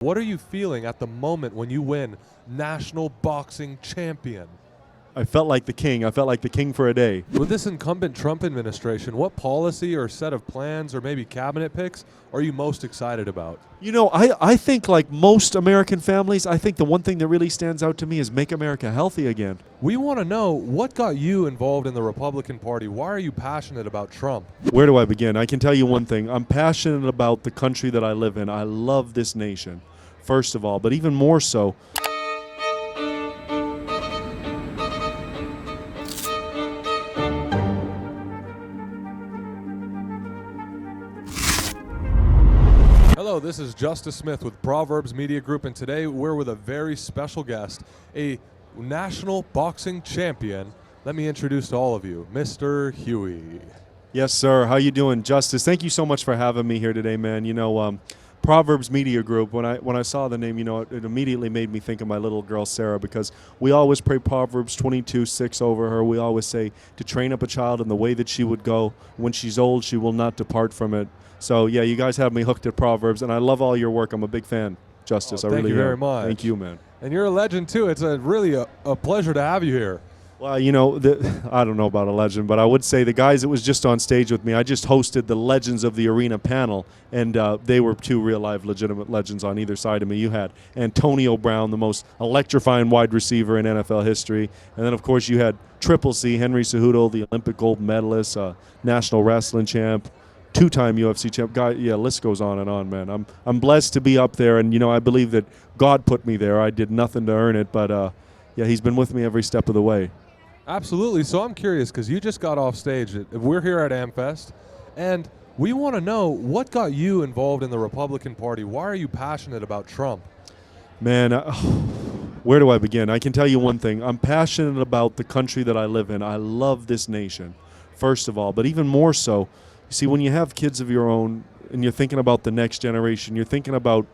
What are you feeling at the moment when you win National Boxing Champion? I felt like the king. I felt like the king for a day. With this incumbent Trump administration, what policy or set of plans or maybe cabinet picks are you most excited about? You know, I think like most American families, I think the one thing that really stands out to me is make America healthy again. We want to know what got you involved in the Republican Party. Why are you passionate about Trump? Where do I begin? I can tell you one thing. I'm passionate about the country that I live in. I love this nation, first of all, but even more so, Hello, this is Justus Smith with Proverbs Media Group, and today we're with a very special guest, a national boxing champion. Let me introduce to all of you, Mr. Huey. yes, sir. How you doing, Justice? Thank you so much for having me here today, man. You know, Proverbs Media Group, when I saw the name, you know, it immediately made me think of my little girl, Sarah, because we always pray Proverbs 22:6 over her. We always say to train up a child in the way that she would go. When she's old, she will not depart from it. So, yeah, you guys have me hooked at Proverbs, and I love all your work. I'm a big fan, Justice. Thank you very much. Thank you, man. And you're a legend, too. It's really a pleasure to have you here. Well, you know, I don't know about a legend, but I would say the guys that was just on stage with me, I just hosted the Legends of the Arena panel, and they were two real live legitimate legends on either side of me. You had Antonio Brown, the most electrifying wide receiver in NFL history, and then, of course, you had Triple C, Henry Cejudo, the Olympic gold medalist, national wrestling champ, two-time UFC champ. Guy, yeah, list goes on and on, man. I'm blessed to be up there, and, you know, I believe that God put me there. I did nothing to earn it, but, yeah, he's been with me every step of the way. Absolutely. So I'm curious because you just got off stage. We're here at AmFest, and we want to know what got you involved in the Republican Party. Why are you passionate about Trump? Man, where do I begin? I can tell you one thing. I'm passionate about the country that I live in. I love this nation, first of all, but even more so, you see, when you have kids of your own and you're thinking about the next generation, you're thinking about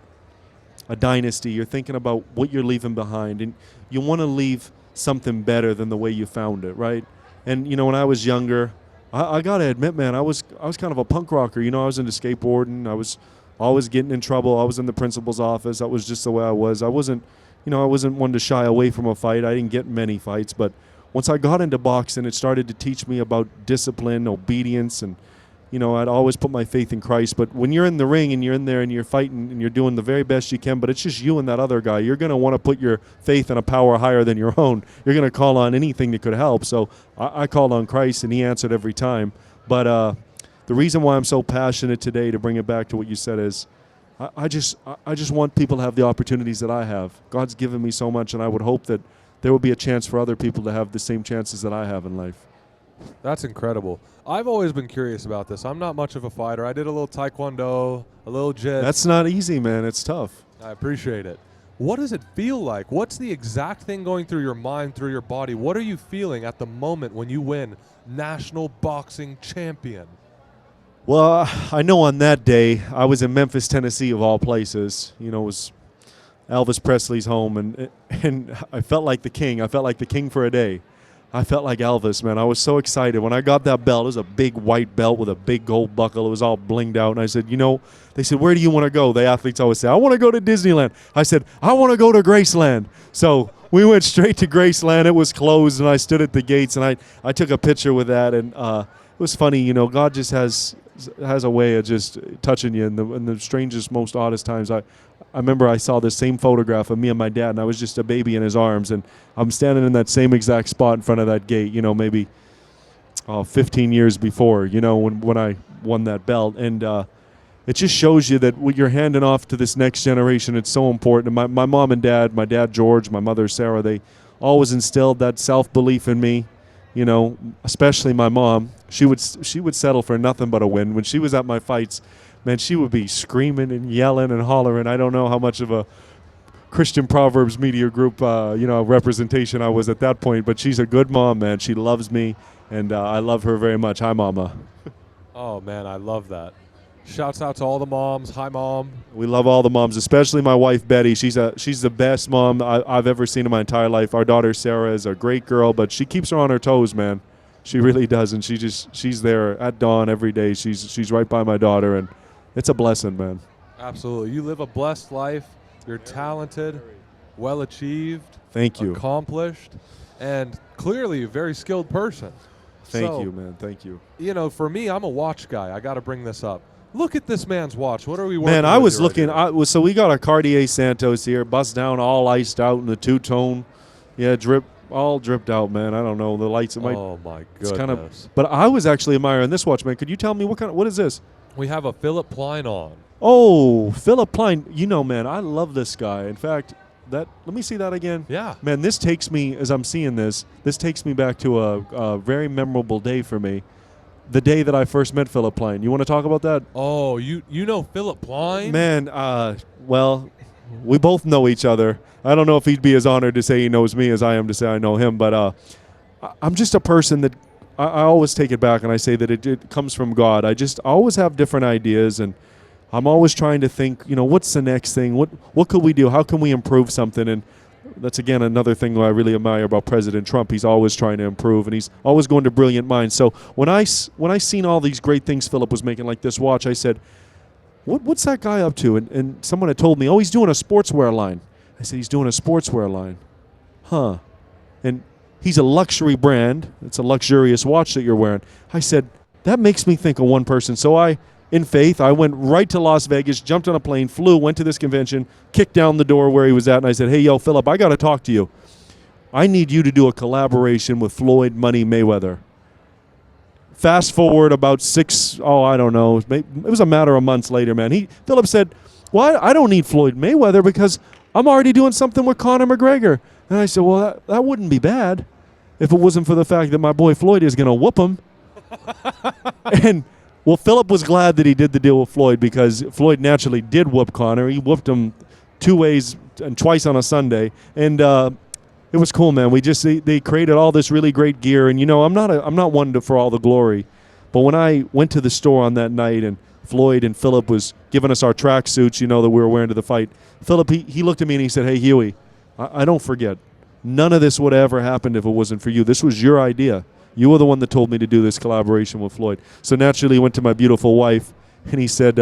a dynasty, you're thinking about what you're leaving behind, and you want to leave something better than the way you found it, right? And, you know, when I was younger, I got to admit, man, I was kind of a punk rocker. You know, I was into skateboarding. I was always getting in trouble. I was in the principal's office. That was just the way I was. I wasn't one to shy away from a fight. I didn't get many fights. But once I got into boxing, it started to teach me about discipline, obedience, and, you know, I'd always put my faith in Christ. But when you're in the ring and you're in there and you're fighting and you're doing the very best you can, but it's just you and that other guy, you're going to want to put your faith in a power higher than your own. You're going to call on anything that could help. So I called on Christ, and he answered every time. But the reason why I'm so passionate today, to bring it back to what you said, is I just want people to have the opportunities that I have. God's given me so much, and I would hope that there will be a chance for other people to have the same chances that I have in life. That's incredible. I've always been curious about this. I'm not much of a fighter. I did a little taekwondo, a little jiu. That's not easy, man. It's tough. I appreciate it. What does it feel like? What's the exact thing going through your mind, through your body? What are you feeling at the moment when you win National Boxing Champion? Well, I know on that day, I was in Memphis, Tennessee, of all places. You know, it was Elvis Presley's home, and I felt like the king. I felt like the king for a day. I felt like Elvis, man. I was so excited. When I got that belt, it was a big white belt with a big gold buckle. It was all blinged out. And I said, you know, they said, where do you want to go? The athletes always say, I want to go to Disneyland. I said, I want to go to Graceland. So we went straight to Graceland. It was closed, and I stood at the gates, and I took a picture with that. And it was funny, you know, God just has a way of just touching you in the strangest, most oddest times. I remember I saw this same photograph of me and my dad, and I was just a baby in his arms, and I'm standing in that same exact spot in front of that gate, you know, maybe 15 years before, you know, when I won that belt. And it just shows you that what you're handing off to this next generation, it's so important. And my mom and dad, my dad George, my mother Sarah, they always instilled that self-belief in me. You know, especially my mom. She would settle for nothing but a win. When she was at my fights, man, she would be screaming and yelling and hollering. I don't know how much of a Christian Proverbs Media Group, representation I was at that point, but she's a good mom, man. She loves me, and I love her very much. Hi, Mama. Oh, man, I love that. Shouts out to all the moms. Hi, Mom. We love all the moms, especially my wife, Betty. She's the best mom I've ever seen in my entire life. Our daughter, Sarah, is a great girl, but she keeps her on her toes, man. She really does, and she's there at dawn every day. She's right by my daughter, and it's a blessing, man. Absolutely. You live a blessed life. You're talented, well achieved, Thank you. accomplished, and clearly a very skilled person. Thank you, man. Thank you. You know, for me, I'm a watch guy. I got to bring this up. Look at this man's watch. What are we working Man, I with was here looking. right here? So we got our Cartier Santos here, bust down, all iced out in the two-tone. Yeah, all dripped out, man. I don't know the lights. Oh my It's goodness! kind of. But I was actually admiring this watch, man. Could you tell me what is this? We have a Philip Plein on. Oh, Philip Plein. You know, man, I love this guy. In fact, let me see that again. Yeah. Man, this takes me, as I'm seeing this takes me back to a very memorable day for me. The day that I first met Philip Plein. You want to talk about that? Oh, you know Philip Plein? Man, well, we both know each other. I don't know if he'd be as honored to say he knows me as I am to say I know him, but I'm just a person that I always take it back and I say that it comes from God. I always have different ideas, and I'm always trying to think, what's the next thing? What could we do? How can we improve something? And that's, again, another thing I really admire about President Trump. He's always trying to improve, and he's always going to brilliant minds. So when I seen all these great things Philip was making, like this watch, I said, what's that guy up to? And someone had told me, oh, he's doing a sportswear line. I said, he's doing a sportswear line. Huh. And he's a luxury brand. It's a luxurious watch that you're wearing. I said, that makes me think of one person. So in faith, I went right to Las Vegas, jumped on a plane, flew, went to this convention, kicked down the door where he was at, and I said, hey, yo, Philip, I got to talk to you. I need you to do a collaboration with Floyd Money Mayweather. Fast forward about I don't know, it was a matter of months later, man. Philip said, well, I don't need Floyd Mayweather because I'm already doing something with Conor McGregor. And I said, well, that wouldn't be bad if it wasn't for the fact that my boy Floyd is going to whoop him. And well, Philip was glad that he did the deal with Floyd because Floyd naturally did whoop Conor. He whooped him 2 ways and twice on a Sunday, and it was cool, man. They created all this really great gear, and I'm not one for all the glory, but when I went to the store on that night and Floyd and Philip was giving us our track suits, that we were wearing to the fight, Philip he looked at me and he said, "Hey Huey, I don't forget. None of this would have ever happened if it wasn't for you. This was your idea. You were the one that told me to do this collaboration with Floyd." So naturally, he went to my beautiful wife, and he said,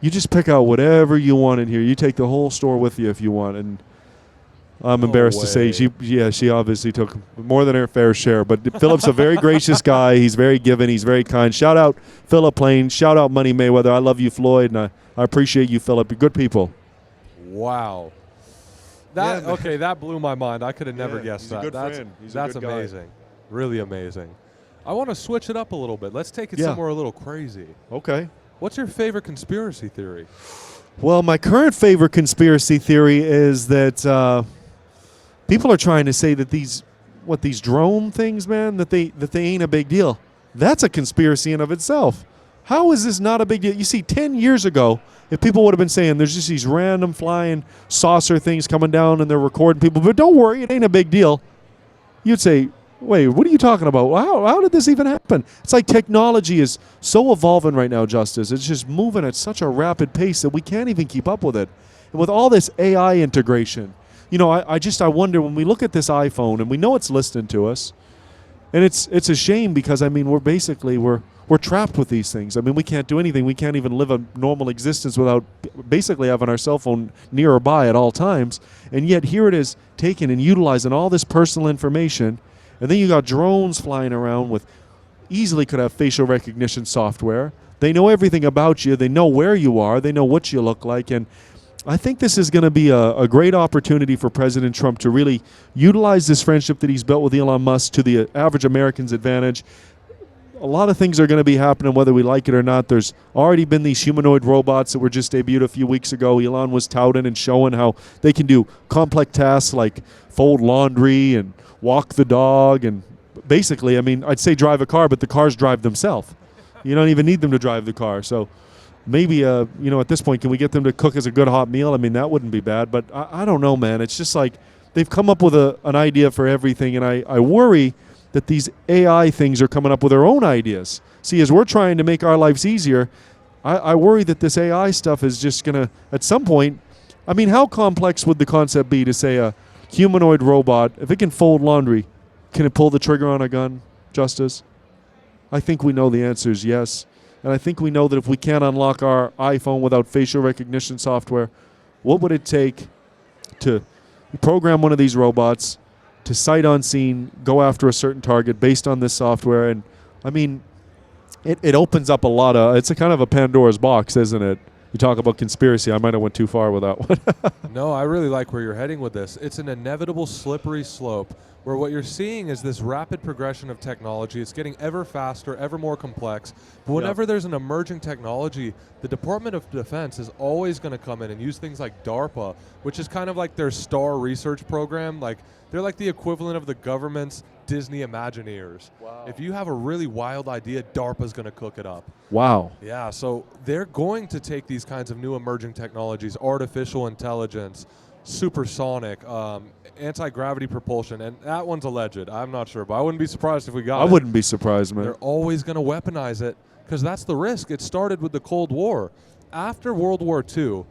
you just pick out whatever you want in here. You take the whole store with you if you want. And I'm embarrassed to say she obviously took more than her fair share. But Philip's a very gracious guy. He's very giving. He's very kind. Shout out Philip Plein. Shout out Money Mayweather. I love you, Floyd, and I appreciate you, Philip. You're good people. Wow. That blew my mind. I could have never guessed that. He's a good friend. That's amazing. Really amazing. I want to switch it up a little bit. Let's take it somewhere a little crazy. Okay. What's your favorite conspiracy theory? Well, my current favorite conspiracy theory is that people are trying to say that these drone things, man, that they ain't a big deal. That's a conspiracy in of itself. How is this not a big deal? You see, 10 years ago, if people would have been saying there's just these random flying saucer things coming down and they're recording people, but don't worry, it ain't a big deal, you'd say, wait, what are you talking about? How did this even happen? It's like technology is so evolving right now, Justus. It's just moving at such a rapid pace that we can't even keep up with it. And with all this AI integration, I wonder when we look at this iPhone and we know it's listening to us, and it's a shame because, we're trapped with these things. We can't do anything. We can't even live a normal existence without basically having our cell phone nearby at all times. And yet here it is taking and utilizing all this personal information. And then you got drones flying around with easily could have facial recognition software. They know everything about you. They know where you are. They know what you look like. And I think this is going to be a great opportunity for President Trump to really utilize this friendship that he's built with Elon Musk to the average American's advantage. A lot of things are going to be happening whether we like it or not. There's already been these humanoid robots that were just debuted a few weeks ago. Elon was touting and showing how they can do complex tasks like fold laundry and walk the dog and basically, I'd say drive a car, but the cars drive themselves. You don't even need them to drive the car. So maybe, at this point, can we get them to cook as a good hot meal? That wouldn't be bad. But I don't know, man. It's just like they've come up with an idea for everything, and I worry that these AI things are coming up with their own ideas. See, as we're trying to make our lives easier, I worry that this AI stuff is just going to, at some point, how complex would the concept be to say a humanoid robot, if it can fold laundry, can it pull the trigger on a gun, Justus? I think we know the answer is yes. And I think we know that if we can't unlock our iPhone without facial recognition software, What would it take to program one of these robots to sight unseen, go after a certain target based on this software? And I mean, it opens up a lot of, it's a kind of a Pandora's box, isn't it? You talk about conspiracy. I might have went too far with that one. No, I really like where you're heading with this. It's an inevitable slippery slope where what you're seeing is this rapid progression of technology. It's getting ever faster, ever more complex. But whenever there's an emerging technology, the Department of Defense is always going to come in and use things like DARPA, which is kind of like their STAR research program. Like, they're like the equivalent of the government's Disney Imagineers. Wow. If you have a really wild idea, DARPA's going to cook it up. Wow. Yeah, so they're going to take these kinds of new emerging technologies, artificial intelligence, supersonic, anti-gravity propulsion, and that one's alleged. I'm not sure, but I wouldn't be surprised if we got it. I wouldn't be surprised, man. They're always going to weaponize it because that's the risk. It started with the Cold War. After World War II,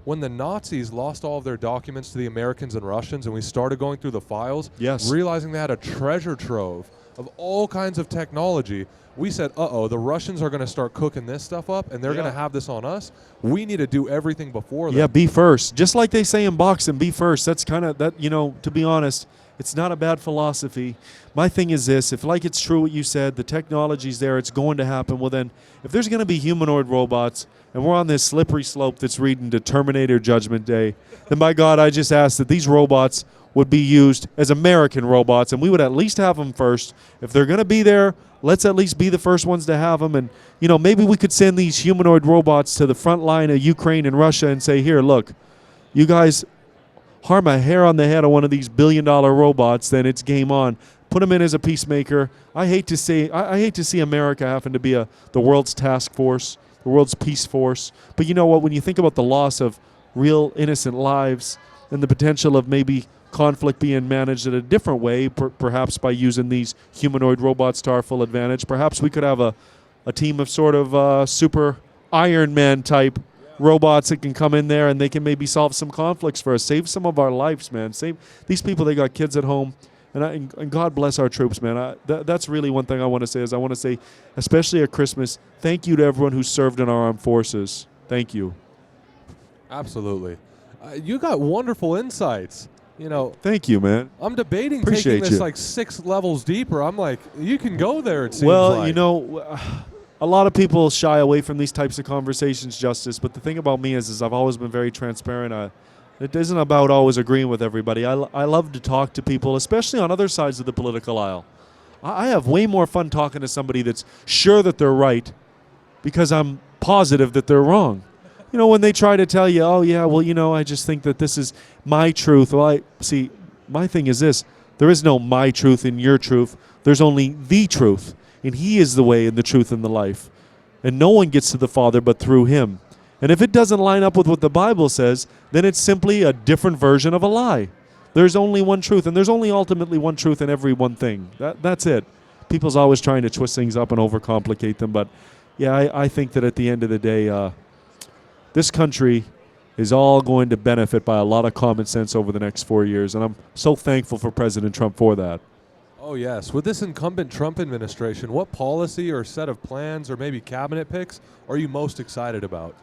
when the Nazis lost all of their documents to the Americans and Russians and we started going through the files, realizing they had a treasure trove of all kinds of technology, we said, the Russians are going to start cooking this stuff up and they're going to have this on us. We need to do everything before them. Yeah, be first. Just like they say in boxing, be first. That's kind of, that. To be honest, it's not a bad philosophy. My thing is this, if like it's true what you said, the technology's there, it's going to happen, well then, if there's going to be humanoid robots and we're on this slippery slope that's leading to Terminator Judgment Day, then by God, I just ask that these robots would be used as American robots, and we would at least have them first. If they're going to be there, let's at least be the first ones to have them. And, maybe we could send these humanoid robots to the front line of Ukraine and Russia and say, here, look, you guys harm a hair on the head of one of these billion-dollar robots, then it's game on. Put them in as a peacemaker. I hate to see America having to be the world's task force, the world's peace force. But you know what? When you think about the loss of real innocent lives and the potential of maybe conflict being managed in a different way, perhaps by using these humanoid robots to our full advantage, perhaps we could have a team of sort of super Iron Man type robots that can come in there and they can maybe solve some conflicts for us, save some of our lives, man. Save these people. They got kids at home, and God bless our troops, man. That's really one thing I want to say. I want to say, especially at Christmas, thank you to everyone who served in our armed forces. Thank you. Absolutely. You got wonderful insights. Thank you, man. I'm debating Appreciate taking this you. like 6 levels deeper. I'm like, you can go there, it seems well, like. A lot of people shy away from these types of conversations, Justice, but the thing about me is I've always been very transparent. It isn't about always agreeing with everybody. I love to talk to people, especially on other sides of the political aisle. I have way more fun talking to somebody that's sure that they're right because I'm positive that they're wrong. When they try to tell you, I just think that this is my truth. Well, my thing is this. There is no my truth and your truth. There's only the truth. And he is the way and the truth and the life. And no one gets to the Father but through him. And if it doesn't line up with what the Bible says, then it's simply a different version of a lie. There's only one truth, and there's only ultimately one truth in every one thing. That's it. People's always trying to twist things up and overcomplicate them. But, yeah, I think that at the end of the day, this country is all going to benefit by a lot of common sense over the next 4 years. And I'm so thankful for President Trump for that. Oh, yes. With this incumbent Trump administration, what policy or set of plans or maybe cabinet picks are you most excited about?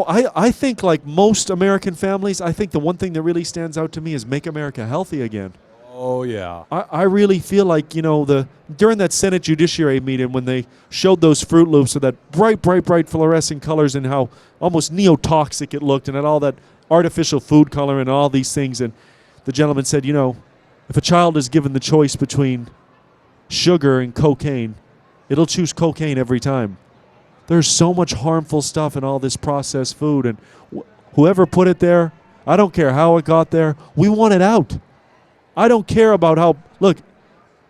I think like most American families, I think the one thing that really stands out to me is make America healthy again. Oh, yeah. I really feel like, during that Senate Judiciary meeting when they showed those Fruit Loops with that bright fluorescent colors and how almost neotoxic it looked and all that artificial food coloring and all these things. And the gentleman said, if a child is given the choice between sugar and cocaine, it'll choose cocaine every time. There's so much harmful stuff in all this processed food. And whoever put it there, I don't care how it got there, we want it out. I don't care about how, look,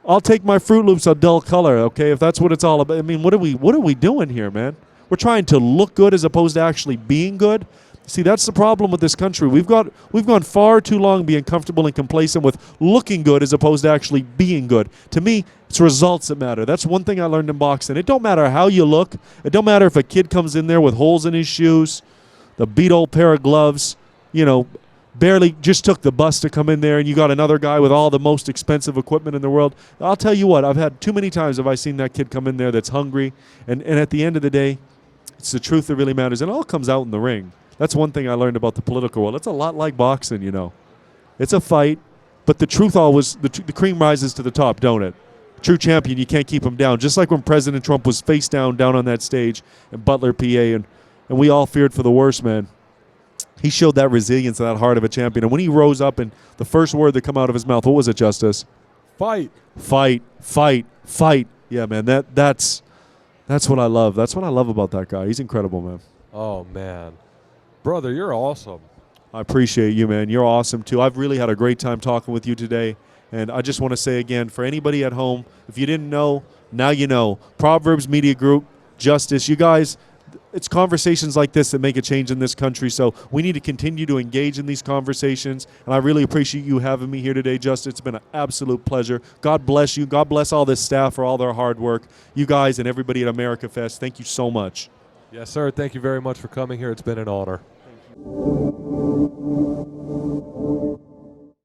I'll take my Fruit Loops a dull color, okay, if that's what it's all about. I mean, what are we doing here, man? We're trying to look good as opposed to actually being good. See, that's the problem with this country. We've gone far too long being comfortable and complacent with looking good as opposed to actually being good. To me, it's results that matter. That's one thing I learned in boxing. It don't matter how you look. It don't matter if a kid comes in there with holes in his shoes, the beat old pair of gloves, barely just took the bus to come in there, and you got another guy with all the most expensive equipment in the world. I'll tell you what, I've had too many times have I seen that kid come in there that's hungry, and at the end of the day, it's the truth that really matters. And it all comes out in the ring. That's one thing I learned about the political world. It's a lot like boxing, you know. It's a fight, but the truth always, the cream rises to the top, don't it? True champion, you can't keep him down. Just like when President Trump was face down on that stage in Butler, PA, and we all feared for the worst, man. He showed that resilience and that heart of a champion. And when he rose up and the first word that come out of his mouth, what was it, Justus? Fight. Fight, fight, fight. Yeah, man, that's what I love. That's what I love about that guy. He's incredible, man. Oh, man. Brother, you're awesome. I appreciate you, man. You're awesome, too. I've really had a great time talking with you today. And I just want to say again, for anybody at home, if you didn't know, now you know. Proverbs Media Group, Justus, you guys, it's conversations like this that make a change in this country. So we need to continue to engage in these conversations. And I really appreciate you having me here today, Justus. It's been an absolute pleasure. God bless you. God bless all this staff for all their hard work. You guys and everybody at America Fest, thank you so much. Yes, sir. Thank you very much for coming here. It's been an honor. Thank you.